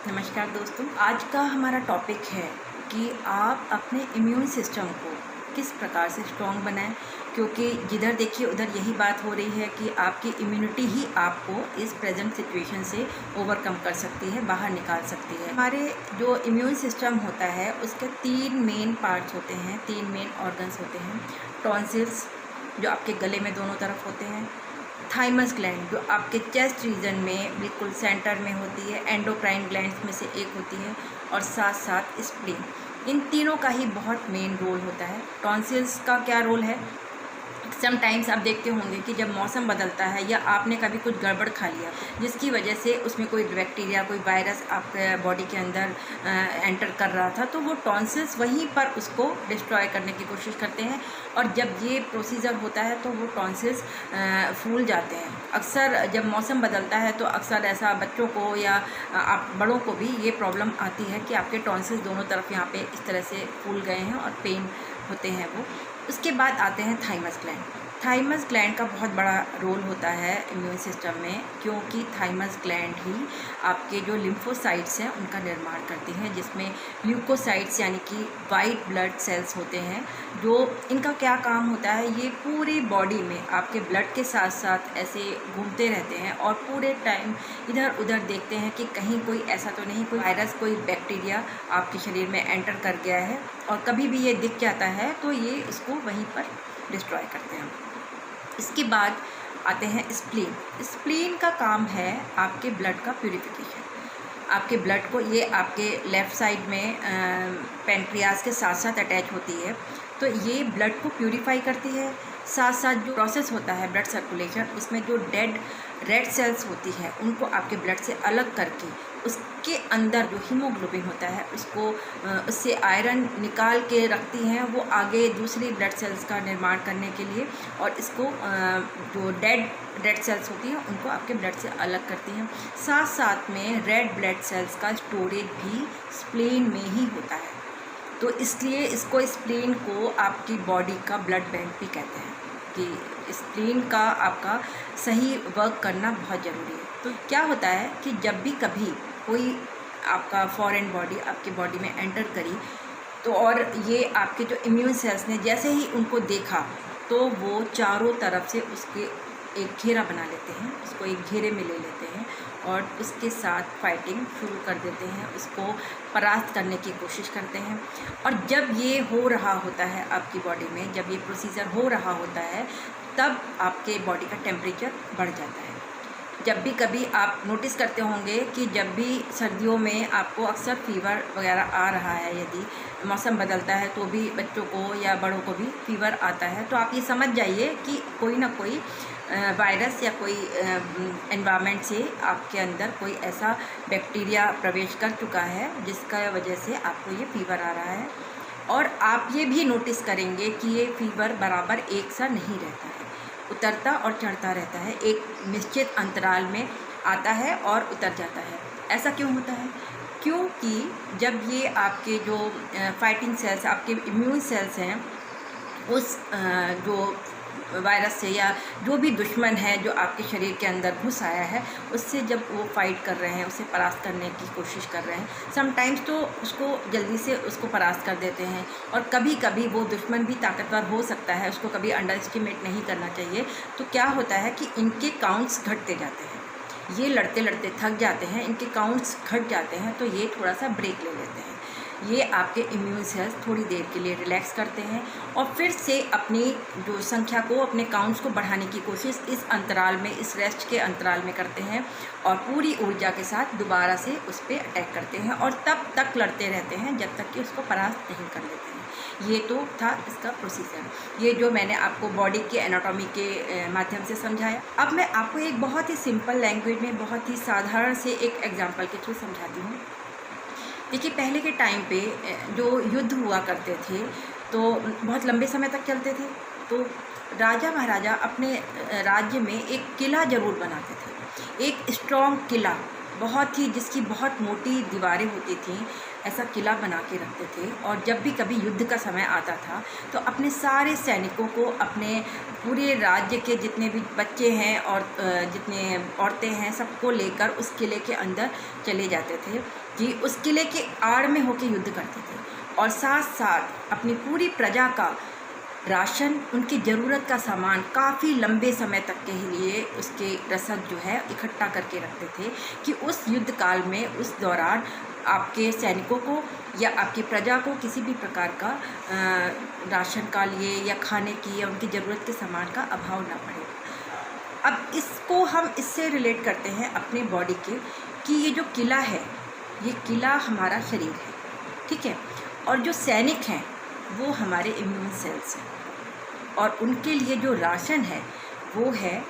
नमस्कार दोस्तों, आज का हमारा टॉपिक है कि आप अपने इम्यून सिस्टम को किस प्रकार से स्ट्रॉन्ग बनाएं, क्योंकि जिधर देखिए उधर यही बात हो रही है कि आपकी इम्यूनिटी ही आपको इस प्रेजेंट सिचुएशन से ओवरकम कर सकती है, बाहर निकाल सकती है। हमारे जो इम्यून सिस्टम होता है उसके 3 मेन पार्ट्स होते हैं, 3 मेन ऑर्गन्स होते हैं। टॉन्सिल्स जो आपके गले में दोनों तरफ होते हैं, थाइमस ग्लैंड जो आपके चेस्ट रीजन में बिल्कुल सेंटर में होती है, एंडोक्राइन ग्लैंड्स में से एक होती है, और साथ साथ स्प्लीन। इन तीनों का ही बहुत मेन रोल होता है। टॉन्सिल्स का क्या रोल है? समटाइम्स आप देखते होंगे कि जब मौसम बदलता है या आपने कभी कुछ गड़बड़ खा लिया जिसकी वजह से उसमें कोई बैक्टीरिया, कोई वायरस आपके बॉडी के अंदर एंटर कर रहा था, तो वो टॉन्सिल्स वहीं पर उसको डिस्ट्रॉय करने की कोशिश करते हैं। और जब ये प्रोसीजर होता है तो वो टॉन्सिल्स फूल जाते हैं। अक्सर जब मौसम बदलता है तो अक्सर ऐसा बच्चों को या आप बड़ों को भी ये प्रॉब्लम आती है कि आपके टॉन्सिल्स दोनों तरफ यहाँ पे इस तरह से फूल गए हैं और पेन होते हैं वो। उसके बाद आते हैं थाइमस ग्लैंड। थाइमस ग्लैंड का बहुत बड़ा रोल होता है इम्यून सिस्टम में, क्योंकि थाइमस ग्लैंड ही आपके जो लिम्फोसाइट्स हैं उनका निर्माण करती हैं, जिसमें ल्यूकोसाइट्स यानी कि वाइट ब्लड सेल्स होते हैं। जो इनका क्या काम होता है, ये पूरी बॉडी में आपके ब्लड के साथ साथ ऐसे घूमते रहते हैं और पूरे टाइम इधर उधर देखते हैं कि कहीं कोई ऐसा तो नहीं, कोई वायरस, कोई बैक्टीरिया आपके शरीर में एंटर कर गया है। और कभी भी ये दिख जाता है तो ये इसको वहीं पर डिस्ट्रॉय करते हैं। इसके बाद आते हैं स्प्लीन। स्प्लीन का काम है आपके ब्लड का प्यूरिफिकेशन। आपके ब्लड को, ये आपके लेफ़्ट साइड में पेनक्रियाज के साथ साथ अटैच होती है, तो ये ब्लड को प्यूरिफाई करती है। साथ साथ जो प्रोसेस होता है ब्लड सर्कुलेशन, उसमें जो डेड रेड सेल्स होती है उनको आपके ब्लड से अलग करके उसके अंदर जो हीमोग्लोबिन होता है उसको उससे आयरन निकाल के रखती हैं, वो आगे दूसरी ब्लड सेल्स का निर्माण करने के लिए। और इसको जो डेड रेड सेल्स होती हैं उनको आपके ब्लड से अलग करती हैं। साथ साथ में रेड ब्लड सेल्स का स्टोरेज भी स्प्लीन में ही होता है, तो इसलिए इसको स्प्लीन को आपकी बॉडी का ब्लड बैंक भी कहते हैं कि स्प्लीन का आपका सही वर्क करना बहुत ज़रूरी है। तो क्या होता है कि जब भी कभी कोई आपका फॉरेन बॉडी आपकी बॉडी में एंटर करी, तो और ये आपके जो इम्यून सेल्स ने जैसे ही उनको देखा तो वो चारों तरफ से उसके एक घेरा बना लेते हैं, उसको एक घेरे में ले लेते हैं और उसके साथ फाइटिंग शुरू कर देते हैं, उसको परास्त करने की कोशिश करते हैं। और जब ये हो रहा होता है आपकी बॉडी में, जब ये प्रोसीजर हो रहा होता है, तब आपके बॉडी का टेम्परेचर बढ़ जाता है। जब भी कभी आप नोटिस करते होंगे कि जब भी सर्दियों में आपको अक्सर फीवर वगैरह आ रहा है, यदि मौसम बदलता है तो भी बच्चों को या बड़ों को भी फीवर आता है, तो आप ये समझ जाइए कि कोई ना कोई वायरस या कोई एनवायरनमेंट से आपके अंदर कोई ऐसा बैक्टीरिया प्रवेश कर चुका है जिसका वजह से आपको ये फीवर आ रहा है। और आप ये भी नोटिस करेंगे कि ये फीवर बराबर एक सा नहीं रहता है, उतरता और चढ़ता रहता है, एक निश्चित अंतराल में आता है और उतर जाता है। ऐसा क्यों होता है? क्योंकि जब ये आपके जो फाइटिंग सेल्स, आपके इम्यून सेल्स हैं, उस जो वायरस से या जो भी दुश्मन है जो आपके शरीर के अंदर घुस आया है, उससे जब वो फाइट कर रहे हैं, उसे परास्त करने की कोशिश कर रहे हैं, समटाइम्स तो उसको जल्दी से उसको परास्त कर देते हैं। और कभी कभी वो दुश्मन भी ताकतवर हो सकता है, उसको कभी अंडर एस्टिमेट नहीं करना चाहिए। तो क्या होता है कि इनके काउंट्स घटते जाते हैं, ये लड़ते लड़ते थक जाते हैं, इनके काउंट्स घट जाते हैं, तो ये थोड़ा सा ब्रेक ले लेते हैं। ये आपके इम्यून सेल्स थोड़ी देर के लिए रिलैक्स करते हैं और फिर से अपनी जो संख्या को, अपने काउंट्स को बढ़ाने की कोशिश इस अंतराल में, इस रेस्ट के अंतराल में करते हैं और पूरी ऊर्जा के साथ दोबारा से उस पर अटैक करते हैं और तब तक लड़ते रहते हैं जब तक कि उसको परास्त नहीं कर लेते हैं। ये तो था इसका प्रोसीजर, ये जो मैंने आपको बॉडी के एनाटॉमी के माध्यम से समझाया। अब मैं आपको एक बहुत ही सिंपल लैंग्वेज में, बहुत ही साधारण से एक एग्जाम्पल के थ्रू समझाती हूँ। देखिए, पहले के टाइम पे जो युद्ध हुआ करते थे तो बहुत लंबे समय तक चलते थे, तो राजा महाराजा अपने राज्य में एक किला ज़रूर बनाते थे, एक स्ट्रॉन्ग किला जिसकी बहुत मोटी दीवारें होती थीं, ऐसा किला बना के रखते थे। और जब भी कभी युद्ध का समय आता था तो अपने सारे सैनिकों को, अपने पूरे राज्य के जितने भी बच्चे हैं और जितने औरतें हैं, सबको लेकर उस किले के अंदर चले जाते थे कि उस किले के आड़ में होकर युद्ध करते थे। और साथ साथ अपनी पूरी प्रजा का राशन, उनकी ज़रूरत का सामान काफ़ी लंबे समय तक के लिए उसके रसद जो है इकट्ठा करके रखते थे कि उस युद्ध काल में, उस दौरान आपके सैनिकों को या आपकी प्रजा को किसी भी प्रकार का राशन का लिए या खाने की या उनकी ज़रूरत के सामान का अभाव ना पड़े। अब इसको हम इससे रिलेट करते हैं अपनी बॉडी के कि ये जो किला है, ये किला हमारा शरीर है, ठीक है। और जो सैनिक हैं वो हमारे इम्यून सेल्स हैं, और उनके लिए जो राशन है वो है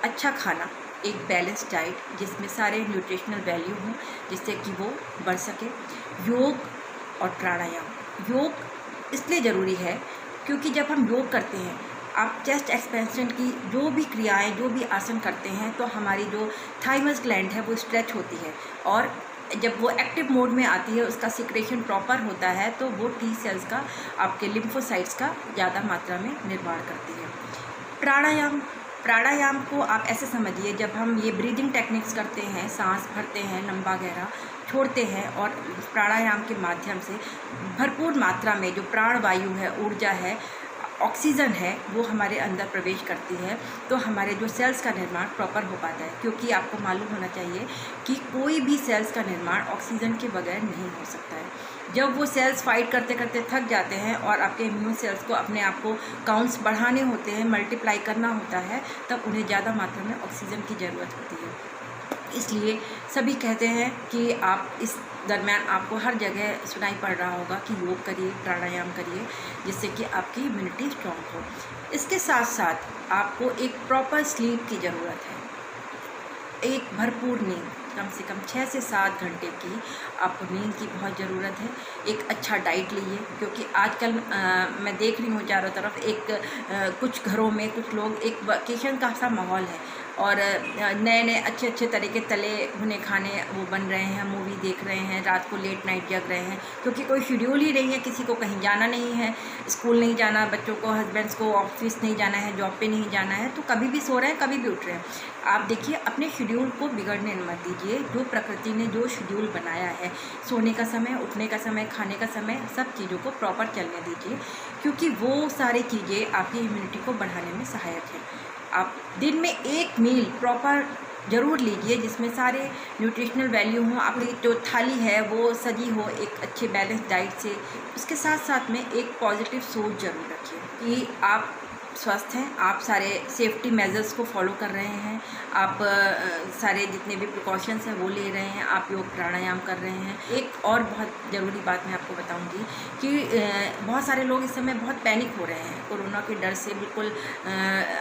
अच्छा खाना, एक बैलेंस डाइट जिसमें सारे न्यूट्रिशनल वैल्यू हों जिससे कि वो बढ़ सके। योग और प्राणायाम। योग इसलिए ज़रूरी है क्योंकि जब हम योग करते हैं, आप चेस्ट एक्सपेंशन की जो भी क्रियाएं, जो भी आसन करते हैं, तो हमारी जो थाइमस ग्लैंड है वो स्ट्रेच होती है, और जब वो एक्टिव मोड में आती है, उसका सिक्रेशन प्रॉपर होता है, तो वो टी सेल्स का, आपके लिम्फोसाइट्स का ज़्यादा मात्रा में निर्माण करती है। प्राणायाम को आप ऐसे समझिए, जब हम ये ब्रीदिंग टेक्निक्स करते हैं, सांस भरते हैं, लंबा गहरा छोड़ते हैं, और प्राणायाम के माध्यम से भरपूर मात्रा में जो प्राण वायु है, ऊर्जा है, ऑक्सीजन है, वो हमारे अंदर प्रवेश करती है, तो हमारे जो सेल्स का निर्माण प्रॉपर हो पाता है। क्योंकि आपको मालूम होना चाहिए कि कोई भी सेल्स का निर्माण ऑक्सीजन के बगैर नहीं हो सकता है। जब वो सेल्स फाइट करते करते थक जाते हैं और आपके इम्यून सेल्स को अपने आप को काउंट्स बढ़ाने होते हैं, मल्टीप्लाई करना होता है, तब उन्हें ज़्यादा मात्रा में ऑक्सीजन की ज़रूरत होती है। इसलिए सभी कहते हैं कि आप इस दरमियान, आपको हर जगह सुनाई पड़ रहा होगा कि योग करिए, प्राणायाम करिए, जिससे कि आपकी इम्यूनिटी स्ट्रॉन्ग हो। इसके साथ साथ आपको एक प्रॉपर स्लीप की ज़रूरत है, एक भरपूर नींद, कम से कम 6 से 7 घंटे की आपको नींद की बहुत ज़रूरत है। एक अच्छा डाइट लीजिए, क्योंकि आजकल मैं देख रही हूँ चारों तरफ कुछ घरों में कुछ लोग, एक वेकेशन का सा माहौल है, और नए नए अच्छे तरह के तले भुने खाने वो बन रहे हैं, मूवी देख रहे हैं, रात को लेट नाइट जग रहे हैं, क्योंकि कोई शेड्यूल ही नहीं है, किसी को कहीं जाना नहीं है, स्कूल नहीं जाना, बच्चों को, हस्बैंड्स को ऑफिस नहीं जाना है, जॉब पे नहीं जाना है, तो कभी भी सो रहे हैं, कभी भी उठ रहे हैं। आप देखिए, अपने शेड्यूल को बिगड़ने मत दीजिए। जो प्रकृति ने जो शेड्यूल बनाया है, सोने का समय, उठने का समय, खाने का समय, सब चीज़ों को प्रॉपर चलने दीजिए, क्योंकि वो सारी चीज़ें आपकी इम्यूनिटी को बढ़ाने में सहायक है। आप दिन में एक मील प्रॉपर ज़रूर लीजिए जिसमें सारे न्यूट्रिशनल वैल्यू हों, आपकी जो थाली है वो सजी हो एक अच्छे बैलेंस डाइट से। उसके साथ साथ में एक पॉजिटिव सोच ज़रूर रखिए कि आप स्वस्थ हैं, आप सारे सेफ्टी मेजर्स को फॉलो कर रहे हैं, आप सारे जितने भी प्रिकॉशंस हैं वो ले रहे हैं, आप योग प्राणायाम कर रहे हैं। एक और बहुत ज़रूरी बात मैं आपको बताऊंगी कि बहुत सारे लोग इस समय बहुत पैनिक हो रहे हैं, कोरोना के डर से बिल्कुल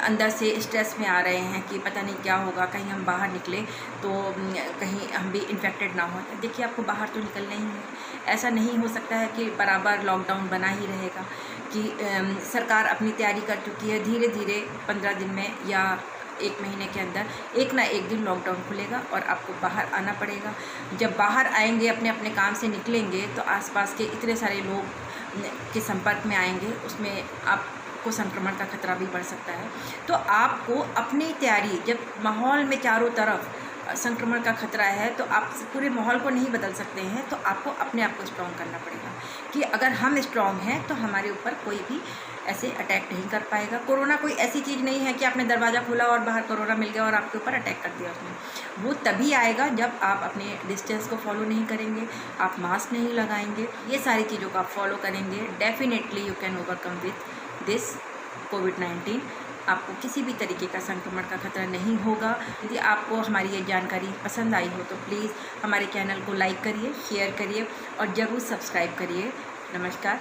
अंदर से स्ट्रेस में आ रहे हैं कि पता नहीं क्या होगा, कहीं हम बाहर निकले तो कहीं हम भी इन्फेक्टेड ना हो। देखिए, आपको बाहर तो निकलना ही है, ऐसा नहीं हो सकता है कि बराबर लॉकडाउन बना ही रहेगा, कि सरकार अपनी तैयारी कर चुकी है, धीरे धीरे 15 दिन में या 1 महीने के अंदर एक ना एक दिन लॉकडाउन खुलेगा और आपको बाहर आना पड़ेगा। जब बाहर आएंगे, अपने अपने काम से निकलेंगे, तो आसपास के इतने सारे लोग के संपर्क में आएंगे, उसमें आपको संक्रमण का खतरा भी बढ़ सकता है। तो आपको अपनी तैयारी, जब माहौल में चारों तरफ संक्रमण का खतरा है, तो आप पूरे माहौल को नहीं बदल सकते हैं, तो आपको अपने आप को स्ट्रॉन्ग करना पड़ेगा कि अगर हम स्ट्रॉन्ग हैं तो हमारे ऊपर कोई भी ऐसे अटैक नहीं कर पाएगा। कोरोना कोई ऐसी चीज़ नहीं है कि आपने दरवाज़ा खोला और बाहर कोरोना मिल गया और आपके ऊपर अटैक कर दिया उसने। वो तभी आएगा जब आप अपने डिस्टेंस को फॉलो नहीं करेंगे, आप मास्क नहीं लगाएंगे, ये सारी चीज़ों को आप फॉलो करेंगे, definitely you can overcome with this कोविड-19। आपको किसी भी तरीके का संक्रमण का खतरा नहीं होगा। यदि आपको हमारी ये जानकारी पसंद आई हो तो प्लीज़ हमारे चैनल को लाइक करिए, शेयर करिए और ज़रूर सब्सक्राइब करिए। नमस्कार।